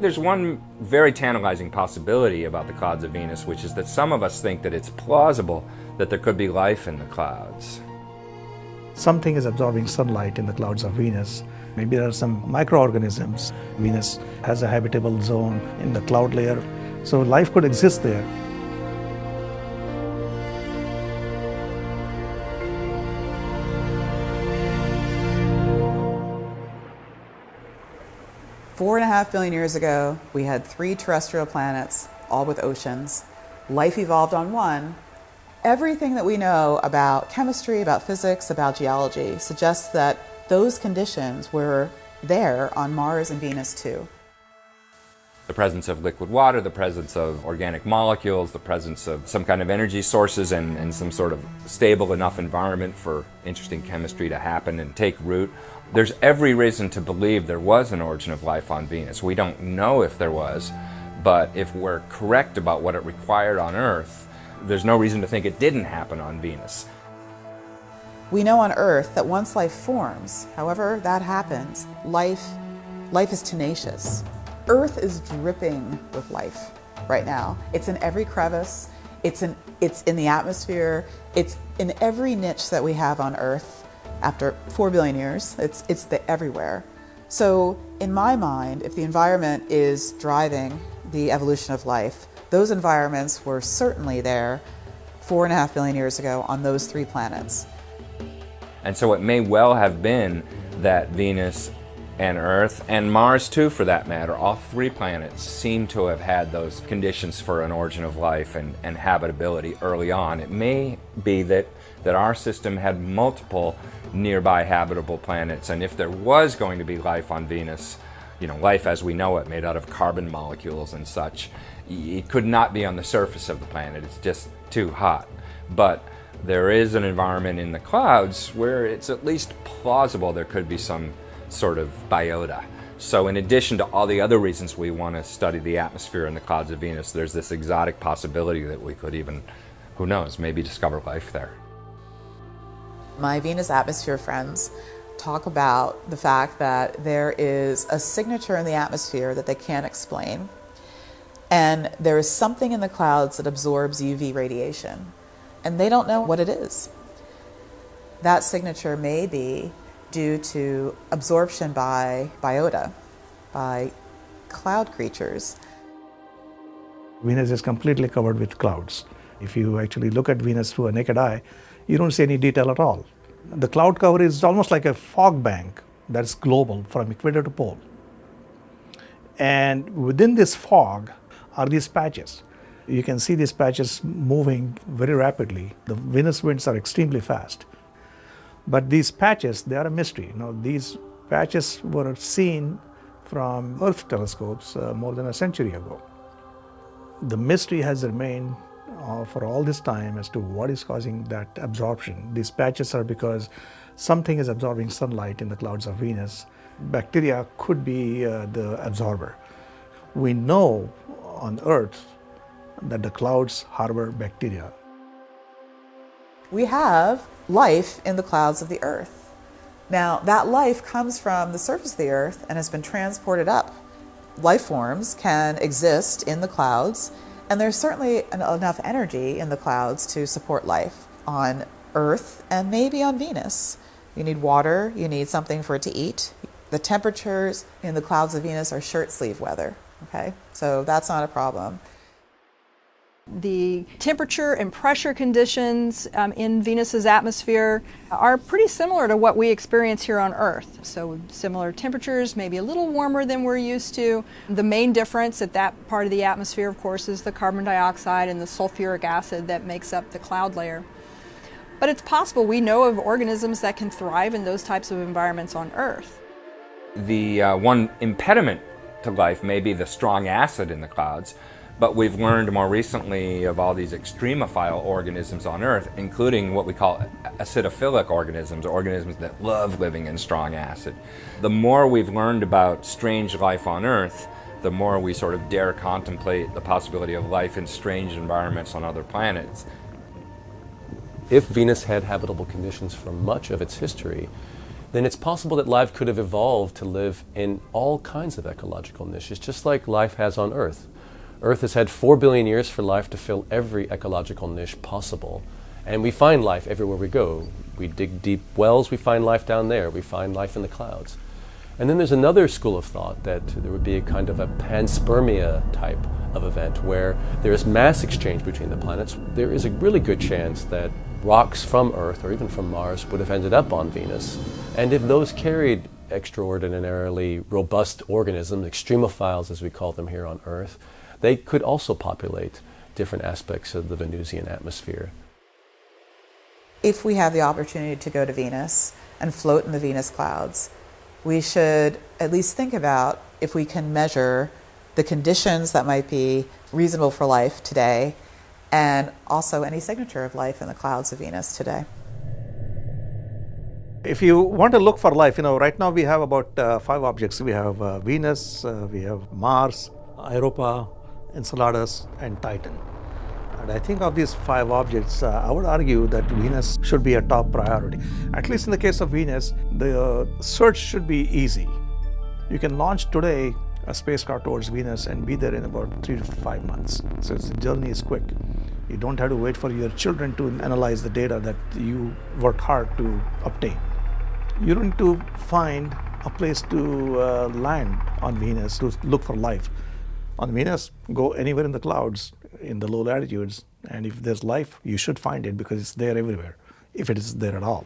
There's one very tantalizing possibility about the clouds of Venus, which is that some of us think that it's plausible that there could be life in the clouds. Something is absorbing sunlight in the clouds of Venus. Maybe there are some microorganisms. Venus has a habitable zone in the cloud layer, so life could exist there. Four and a half billion years ago, we had 3 terrestrial planets, all with oceans. Life evolved on one. Everything that we know about chemistry, about physics, about geology suggests that those conditions were there on Mars and Venus too. The presence of liquid water, the presence of organic molecules, the presence of some kind of energy sources and some sort of stable enough environment for interesting chemistry to happen and take root. There's every reason to believe there was an origin of life on Venus. We don't know if there was, but if we're correct about what it required on Earth, there's no reason to think it didn't happen on Venus. We know on Earth that once life forms, however that happens, life is tenacious. Earth is dripping with life right now. It's in every crevice, it's in the atmosphere, it's in every niche that we have on Earth after 4 billion years. It's everywhere. So in my mind, if the environment is driving the evolution of life, those environments were certainly there 4.5 billion years ago on those 3 planets. And so it may well have been that Venus and Earth, and Mars too for that matter, all 3 planets seem to have had those conditions for an origin of life and habitability early on. It may be that our system had multiple nearby habitable planets, and if there was going to be life on Venus, life as we know it, made out of carbon molecules and such, it could not be on the surface of the planet. It's just too hot. But there is an environment in the clouds where it's at least plausible there could be some sort of biota. So in addition to all the other reasons we want to study the atmosphere in the clouds of Venus, there's this exotic possibility that we could even, who knows, maybe discover life there. My Venus atmosphere friends talk about the fact that there is a signature in the atmosphere that they can't explain. And there is something in the clouds that absorbs UV radiation, and they don't know what it is. That signature may be due to absorption by biota, by cloud creatures. Venus is completely covered with clouds. If you actually look at Venus through a naked eye, you don't see any detail at all. The cloud cover is almost like a fog bank that's global from equator to pole. And within this fog are these patches. You can see these patches moving very rapidly. The Venus winds are extremely fast. But these patches, they are a mystery. These patches were seen from Earth telescopes more than a century ago. The mystery has remained for all this time as to what is causing that absorption. These patches are because something is absorbing sunlight in the clouds of Venus. Bacteria could be the absorber. We know on Earth that the clouds harbor bacteria. We have life in the clouds of the Earth. Now, that life comes from the surface of the Earth and has been transported up. Life forms can exist in the clouds, and there's certainly enough energy in the clouds to support life on Earth and maybe on Venus. You need water, you need something for it to eat. The temperatures in the clouds of Venus are shirt sleeve weather, okay? So that's not a problem. The temperature and pressure conditions in Venus's atmosphere are pretty similar to what we experience here on Earth. So similar temperatures, maybe a little warmer than we're used to. The main difference at that part of the atmosphere, of course, is the carbon dioxide and the sulfuric acid that makes up the cloud layer. But it's possible we know of organisms that can thrive in those types of environments on Earth. The one impediment to life may be the strong acid in the clouds, but we've learned more recently of all these extremophile organisms on Earth, including what we call acidophilic organisms, organisms that love living in strong acid. The more we've learned about strange life on Earth, the more we sort of dare contemplate the possibility of life in strange environments on other planets. If Venus had habitable conditions for much of its history, then it's possible that life could have evolved to live in all kinds of ecological niches, just like life has on Earth. Earth has had 4 billion years for life to fill every ecological niche possible. And we find life everywhere we go. We dig deep wells, we find life down there. We find life in the clouds. And then there's another school of thought that there would be a kind of a panspermia type of event where there is mass exchange between the planets. There is a really good chance that rocks from Earth or even from Mars would have ended up on Venus. And if those carried extraordinarily robust organisms, extremophiles as we call them here on Earth, they could also populate different aspects of the Venusian atmosphere. If we have the opportunity to go to Venus and float in the Venus clouds, we should at least think about if we can measure the conditions that might be reasonable for life today, and also any signature of life in the clouds of Venus today. If you want to look for life, right now we have about 5 objects. We have Venus, we have Mars, Europa, Enceladus, and Titan. And I think of these 5 objects, I would argue that Venus should be a top priority. At least in the case of Venus, the search should be easy. You can launch today a spacecraft towards Venus and be there in about 3 to 5 months. So the journey is quick. You don't have to wait for your children to analyze the data that you worked hard to obtain. You don't need to find a place to land on Venus to look for life. On Venus, go anywhere in the clouds, in the low latitudes, and if there's life, you should find it because it's there everywhere, if it is there at all.